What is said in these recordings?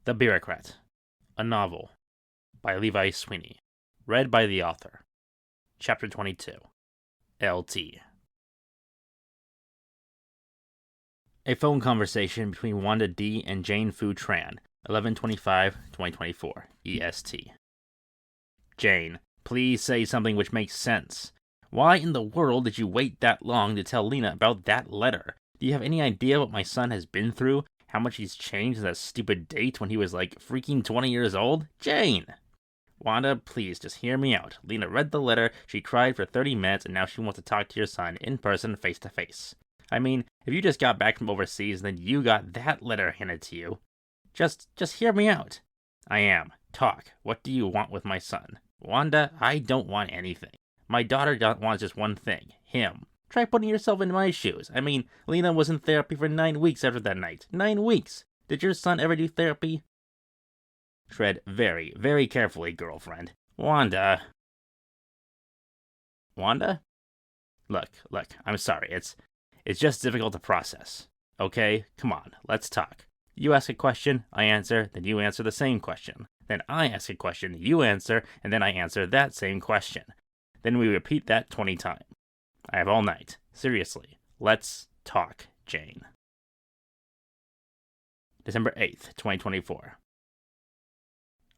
The Bureaucrat, a novel by Levi Sweeney, read by the author. Chapter 22, LT. A phone conversation between Wanda D. and Jane Fu Tran, 11/25/2024, EST. Jane, please say something which makes sense. Why in the world did you wait that long to tell Lena about that letter? Do you have any idea what my son has been through? How much he's changed in that stupid date when he was like freaking 20 years old? Jane! Wanda, please just hear me out. Lena read the letter, she cried for 30 minutes, and now she wants to talk to your son in person, face to face. I mean, if you just got back from overseas and then you got that letter handed to you, just hear me out. I am. Talk. What do you want with my son? Wanda, I don't want anything. My daughter wants just one thing. Him. Try putting yourself in my shoes. I mean, Lena was in therapy for 9 weeks after that night. 9 weeks! Did your son ever do therapy? Tread very, very carefully, girlfriend. Wanda? Look, I'm sorry. It's just difficult to process. Okay? Come on, let's talk. You ask a question, I answer, then you answer the same question. Then I ask a question, you answer, and then I answer that same question. Then we repeat that 20 times. I have all night. Seriously. Let's talk, Jane. December 8th, 2024.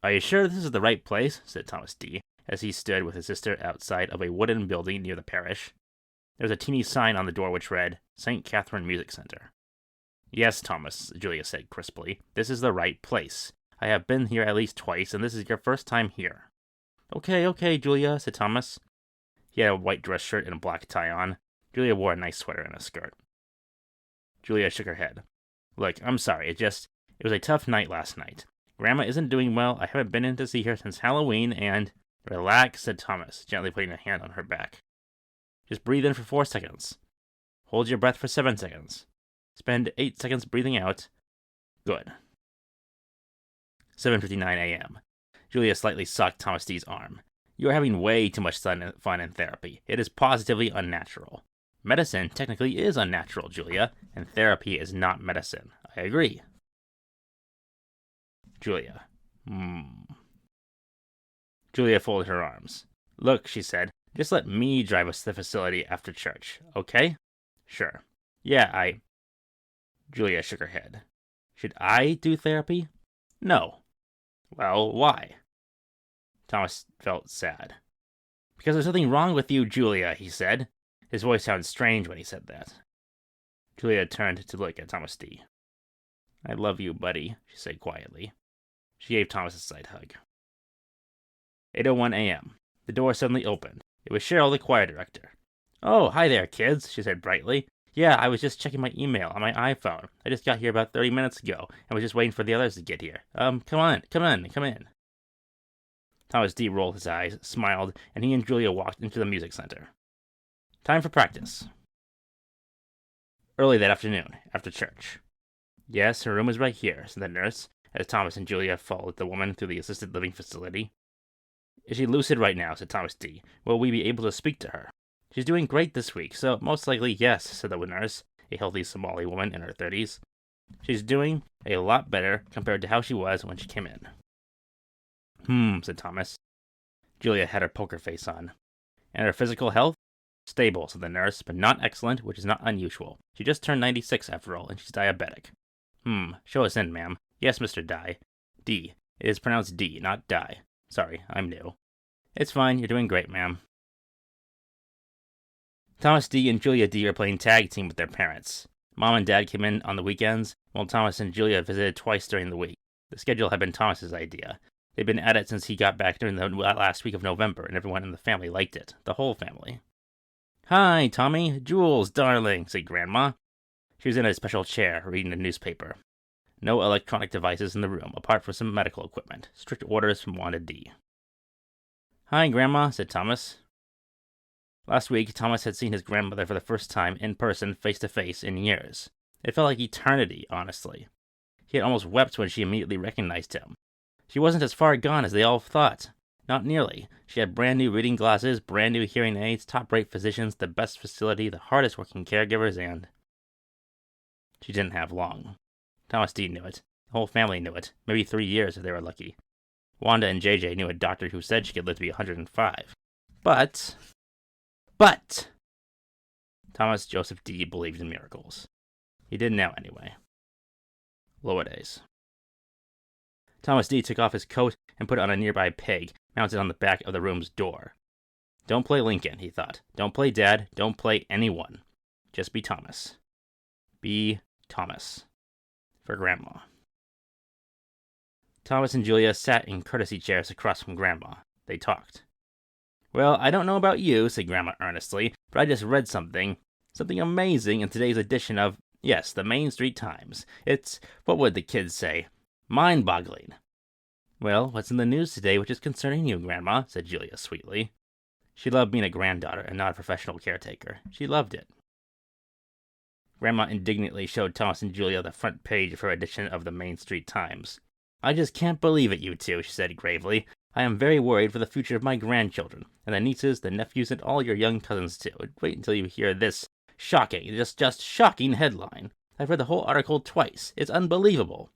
Are you sure this is the right place? Said Thomas D., as he stood with his sister outside of a wooden building near the parish. There was a teeny sign on the door which read, St. Catherine Music Center. Yes, Thomas, Julia said crisply. This is the right place. I have been here at least twice, and this is your first time here. Okay, Julia, said Thomas. He had a white dress shirt and a black tie on. Julia wore a nice sweater and a skirt. Julia shook her head. Look, I'm sorry, it was a tough night last night. Grandma isn't doing well, I haven't been in to see her since Halloween, and... Relax, said Thomas, gently putting a hand on her back. Just breathe in for 4 seconds. Hold your breath for 7 seconds. Spend 8 seconds breathing out. Good. 7:59 a.m. Julia slightly sucked Thomas D's arm. You are having way too much fun in therapy. It is positively unnatural. Medicine technically is unnatural, Julia, and therapy is not medicine. I agree. Julia. Julia folded her arms. Look, she said, just let me drive us to the facility after church, okay? Sure. Yeah, Julia shook her head. Should I do therapy? No. Well, why? Thomas felt sad. Because there's nothing wrong with you, Julia, he said. His voice sounded strange when he said that. Julia turned to look at Thomas D. I love you, buddy, she said quietly. She gave Thomas a side hug. 8:01 a.m. The door suddenly opened. It was Cheryl, the choir director. Oh, hi there, kids, she said brightly. Yeah, I was just checking my email on my iPhone. I just got here about 30 minutes ago, and was just waiting for the others to get here. Come in. Thomas D. rolled his eyes, smiled, and he and Julia walked into the music center. Time for practice. Early that afternoon, after church. Yes, her room is right here, said the nurse, as Thomas and Julia followed the woman through the assisted living facility. Is she lucid right now, said Thomas D. Will we be able to speak to her? She's doing great this week, so most likely yes, said the nurse, a healthy Somali woman in her 30s. She's doing a lot better compared to how she was when she came in. Said Thomas. Julia had her poker face on. And her physical health? Stable, said the nurse, but not excellent, which is not unusual. She just turned 96 after all, and she's diabetic. Show us in, ma'am. Yes, Mr. Di. D. It is pronounced D, not Die. Sorry, I'm new. It's fine, you're doing great, ma'am. Thomas D. and Julia D. are playing tag team with their parents. Mom and Dad came in on the weekends, while Thomas and Julia visited twice during the week. The schedule had been Thomas's idea. They'd been at it since he got back during the last week of November, and everyone in the family liked it. The whole family. Hi, Tommy. Jules, darling, said Grandma. She was in a special chair, reading a newspaper. No electronic devices in the room, apart from some medical equipment. Strict orders from Wanda D. Hi, Grandma, said Thomas. Last week, Thomas had seen his grandmother for the first time in person, face-to-face, in years. It felt like eternity, honestly. He had almost wept when she immediately recognized him. She wasn't as far gone as they all thought. Not nearly. She had brand new reading glasses, brand new hearing aids, top-rate physicians, the best facility, the hardest-working caregivers, and... She didn't have long. Thomas D. knew it. The whole family knew it. Maybe 3 years if they were lucky. Wanda and JJ knew a doctor who said she could live to be 105. But Thomas Joseph D. believed in miracles. He did now anyway. Lower days. Thomas D. took off his coat and put it on a nearby peg, mounted on the back of the room's door. Don't play Lincoln, he thought. Don't play Dad. Don't play anyone. Just be Thomas. Be Thomas. For Grandma. Thomas and Julia sat in courtesy chairs across from Grandma. They talked. Well, I don't know about you, said Grandma earnestly, but I just read something amazing in today's edition of, yes, the Main Street Times. It's, what would the kids say? Mind-boggling. Well, what's in the news today which is concerning you, Grandma? Said Julia sweetly. She loved being a granddaughter and not a professional caretaker. She loved it. Grandma indignantly showed Thomas and Julia the front page of her edition of the Main Street Times. I just can't believe it, you two, she said gravely. I am very worried for the future of my grandchildren, and the nieces, the nephews, and all your young cousins too. Wait until you hear this shocking, just shocking headline. I've read the whole article twice. It's unbelievable.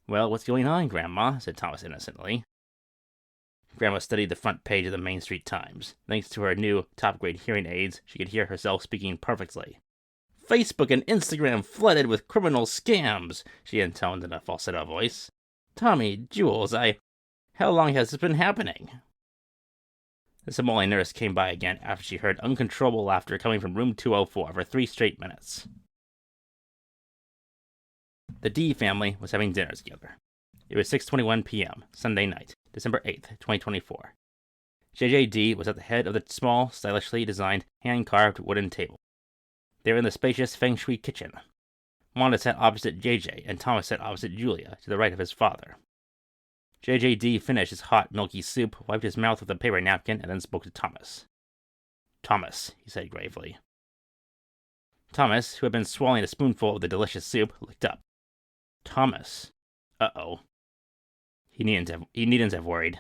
Well, what's going on, Grandma? Said Thomas innocently. Grandma studied the front page of the Main Street Times. Thanks to her new top-grade hearing aids, she could hear herself speaking perfectly. Facebook and Instagram flooded with criminal scams, she intoned in a falsetto voice. Tommy, Jules, how long has this been happening? The Somali nurse came by again after she heard uncontrollable laughter coming from room 204 for 3 straight minutes. The D family was having dinner together. It was 6:21 p.m., Sunday night, December 8th, 2024. JJD was at the head of the small, stylishly designed, hand-carved wooden table. They were in the spacious feng shui kitchen. Wanda sat opposite JJ, and Thomas sat opposite Julia, to the right of his father. JJD finished his hot, milky soup, wiped his mouth with a paper napkin, and then spoke to Thomas. Thomas, he said gravely. Thomas, who had been swallowing a spoonful of the delicious soup, looked up. Thomas. Uh-oh. He needn't have worried.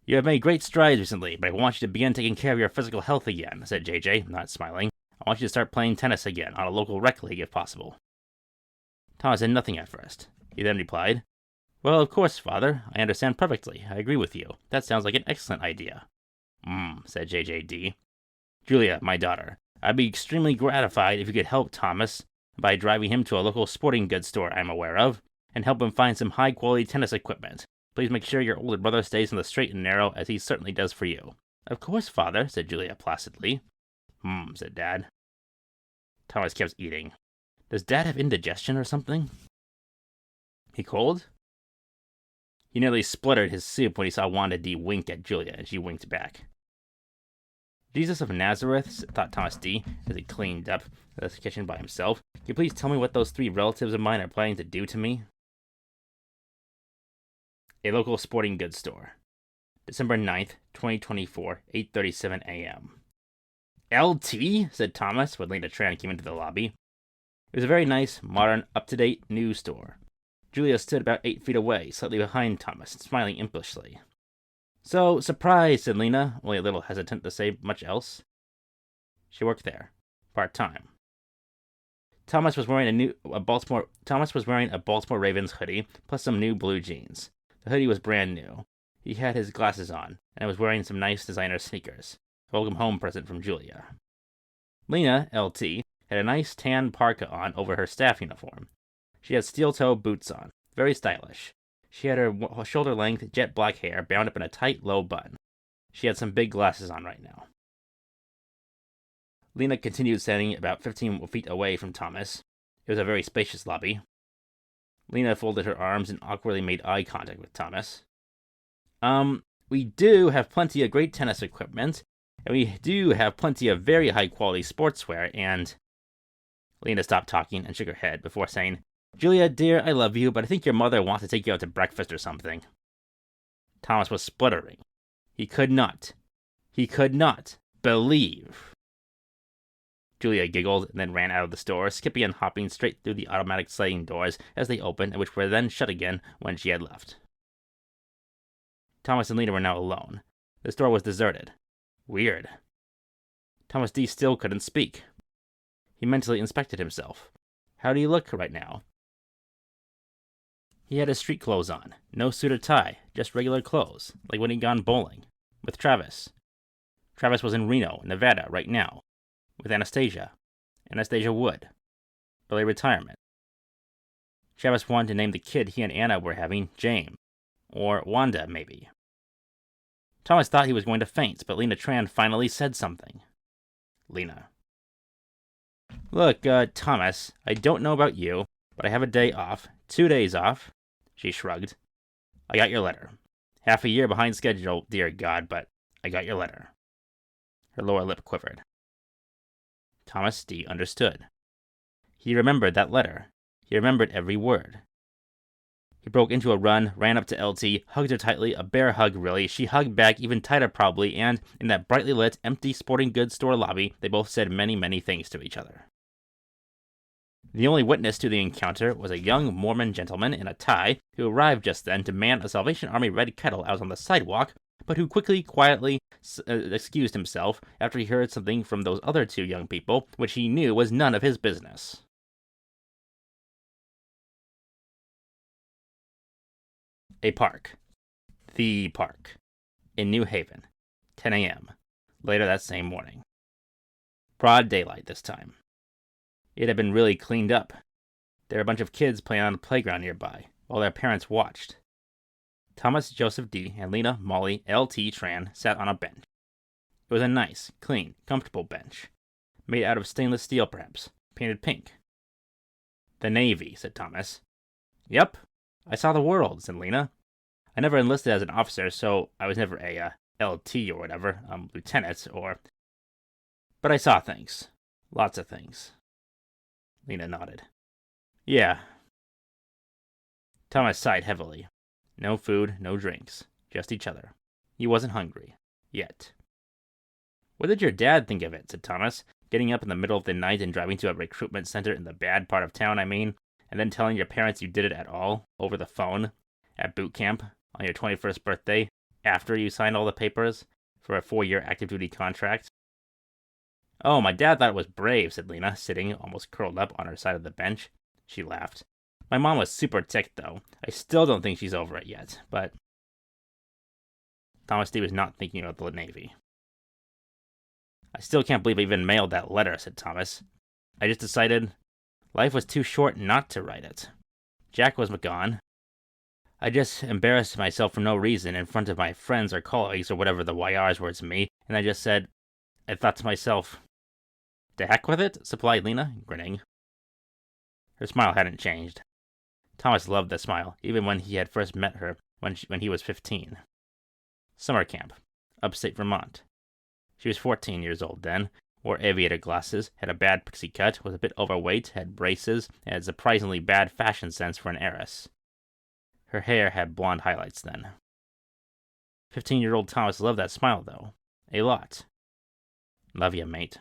You have made great strides recently, but I want you to begin taking care of your physical health again, said JJ, not smiling. I want you to start playing tennis again, on a local rec league if possible. Thomas said nothing at first. He then replied, Well, of course, Father. I understand perfectly. I agree with you. That sounds like an excellent idea. Said JJD. Julia, my daughter, I'd be extremely gratified if you could help Thomas by driving him to a local sporting goods store I'm aware of, and help him find some high-quality tennis equipment. Please make sure your older brother stays on the straight and narrow, as he certainly does for you. Of course, Father, said Julia placidly. Said Dad. Thomas kept eating. Does Dad have indigestion or something? He cold? He nearly spluttered his soup when he saw Wanda D. wink at Julia, and she winked back. Jesus of Nazareth, thought Thomas D., as he cleaned up the kitchen by himself. Can you please tell me what those 3 relatives of mine are planning to do to me? A local sporting goods store. December 9th, 2024, 8:37 a.m. LT? Said Thomas when Lena Tran came into the lobby. It was a very nice, modern, up-to-date news store. Julia stood about 8 feet away, slightly behind Thomas, smiling impishly. So, surprise, said Lena, only a little hesitant to say much else. She worked there, part-time. Thomas was wearing a Baltimore Ravens hoodie, plus some new blue jeans. The hoodie was brand new. He had his glasses on, and was wearing some nice designer sneakers. A welcome home present from Julia. Lena, LT, had a nice tan parka on over her staff uniform. She had steel-toe boots on, very stylish. She had her shoulder-length, jet black hair bound up in a tight, low bun. She had some big glasses on right now. Lena continued standing about 15 feet away from Thomas. It was a very spacious lobby. Lena folded her arms and awkwardly made eye contact with Thomas. We do have plenty of great tennis equipment, and we do have plenty of very high-quality sportswear, and... Lena stopped talking and shook her head before saying, Julia, dear, I love you, but I think your mother wants to take you out to breakfast or something. Thomas was spluttering. He could not believe. Julia giggled and then ran out of the store, skipping and hopping straight through the automatic sliding doors as they opened, and which were then shut again when she had left. Thomas and Lena were now alone. The store was deserted. Weird. Thomas D. still couldn't speak. He mentally inspected himself. How do you look right now? He had his street clothes on, no suit or tie, just regular clothes, like when he'd gone bowling. With Travis. Travis was in Reno, Nevada, right now. With Anastasia. Anastasia Wood. Early retirement. Travis wanted to name the kid he and Anna were having James. Or Wanda, maybe. Thomas thought he was going to faint, but Lena Tran finally said something. Lena. Look, Thomas, I don't know about you, but I have a day off. 2 days off. She shrugged. I got your letter. Half a year behind schedule, dear God, but I got your letter. Her lower lip quivered. Thomas D. understood. He remembered that letter. He remembered every word. He broke into a run, ran up to LT, hugged her tightly, a bear hug really. She hugged back even tighter probably, and in that brightly lit, empty sporting goods store lobby, they both said many, many things to each other. The only witness to the encounter was a young Mormon gentleman in a tie who arrived just then to man a Salvation Army red kettle out on the sidewalk, but who quietly excused himself after he heard something from those other two young people, which he knew was none of his business. A park. The park. In New Haven. 10 a.m. Later that same morning. Broad daylight this time. It had been really cleaned up. There were a bunch of kids playing on a playground nearby, while their parents watched. Thomas, Joseph D., and Lena, Molly, L.T. Tran sat on a bench. It was a nice, clean, comfortable bench. Made out of stainless steel, perhaps. Painted pink. The Navy, said Thomas. Yep. I saw the world, said Lena. I never enlisted as an officer, so I was never a, LT or whatever, lieutenant, or... But I saw things. Lots of things. Lena nodded. Yeah. Thomas sighed heavily. No food, no drinks. Just each other. He wasn't hungry. Yet. What did your dad think of it? Said Thomas, getting up in the middle of the night and driving to a recruitment center in the bad part of town, I mean, and then telling your parents you did it at all, over the phone, at boot camp, on your 21st birthday, after you signed all the papers, for a 4-year active duty contract. Oh, my dad thought it was brave, said Lena, sitting almost curled up on her side of the bench. She laughed. My mom was super ticked, though. I still don't think she's over it yet, but... Thomas D. was not thinking about the Navy. I still can't believe I even mailed that letter, said Thomas. I just decided life was too short not to write it. Jack was gone. I just embarrassed myself for no reason in front of my friends or colleagues or whatever the YRs were to me, and I just said, I thought to myself, to heck with it, supplied Lena, grinning. Her smile hadn't changed. Thomas loved the smile, even when he had first met her when he was 15. Summer camp, upstate Vermont. She was 14 years old then, wore aviator glasses, had a bad pixie cut, was a bit overweight, had braces, and had surprisingly bad fashion sense for an heiress. Her hair had blonde highlights then. 15-year-old Thomas loved that smile, though. A lot. Love ya, mate.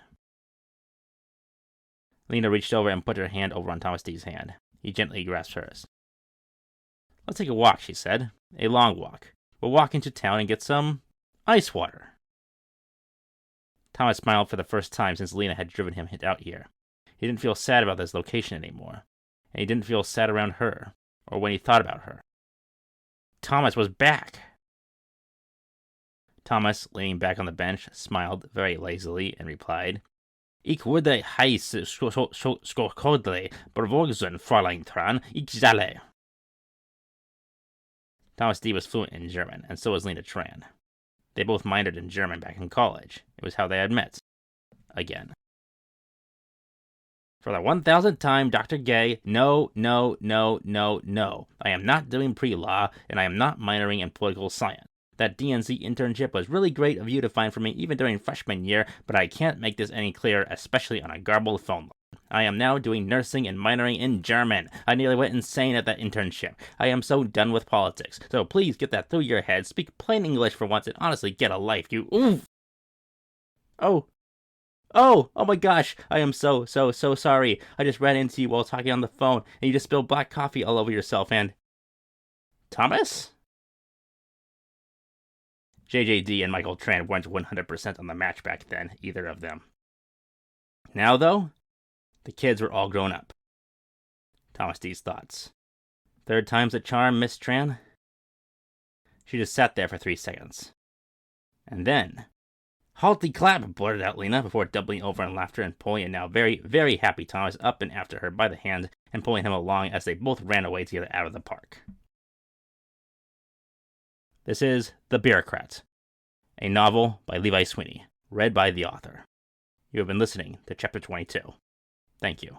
Lena reached over and put her hand over on Thomas D's hand. He gently grasped hers. Let's take a walk, she said. A long walk. We'll walk into town and get some ice water. Thomas smiled for the first time since Lena had driven him out here. He didn't feel sad about this location anymore. And he didn't feel sad around her, or when he thought about her. Thomas was back! Thomas, leaning back on the bench, smiled very lazily and replied, Ich würde heiß skokodle bevorgen, Fräulein Tran, ich zahle. Thomas D. was fluent in German, and so was Lena Tran. They both minored in German back in college. It was how they had met. Again. For the 1000th time, Dr. Gay, no, no, no, no, no. I am not doing pre-law, and I am not minoring in political science. That DNC internship was really great of you to find for me even during freshman year, but I can't make this any clearer, especially on a garbled phone line. I am now doing nursing and minoring in German. I nearly went insane at that internship. I am so done with politics. So please get that through your head, speak plain English for once, and honestly get a life, you oof! Oh my gosh, I am so sorry. I just ran into you while talking on the phone, and you just spilled black coffee all over yourself, and... Thomas? JJD and Michael Tran weren't 100% on the match back then, either of them. Now, though, the kids were all grown up. Thomas D's thoughts. Third time's a charm, Miss Tran. She just sat there for 3 seconds. And then, "Halty clap," blurted out Lena before doubling over in laughter and pulling a now very, very happy Thomas up and after her by the hand and pulling him along as they both ran away together out of the park. This is The Bureaucrat, a novel by Levi Sweeney, read by the author. You have been listening to Chapter 22. Thank you.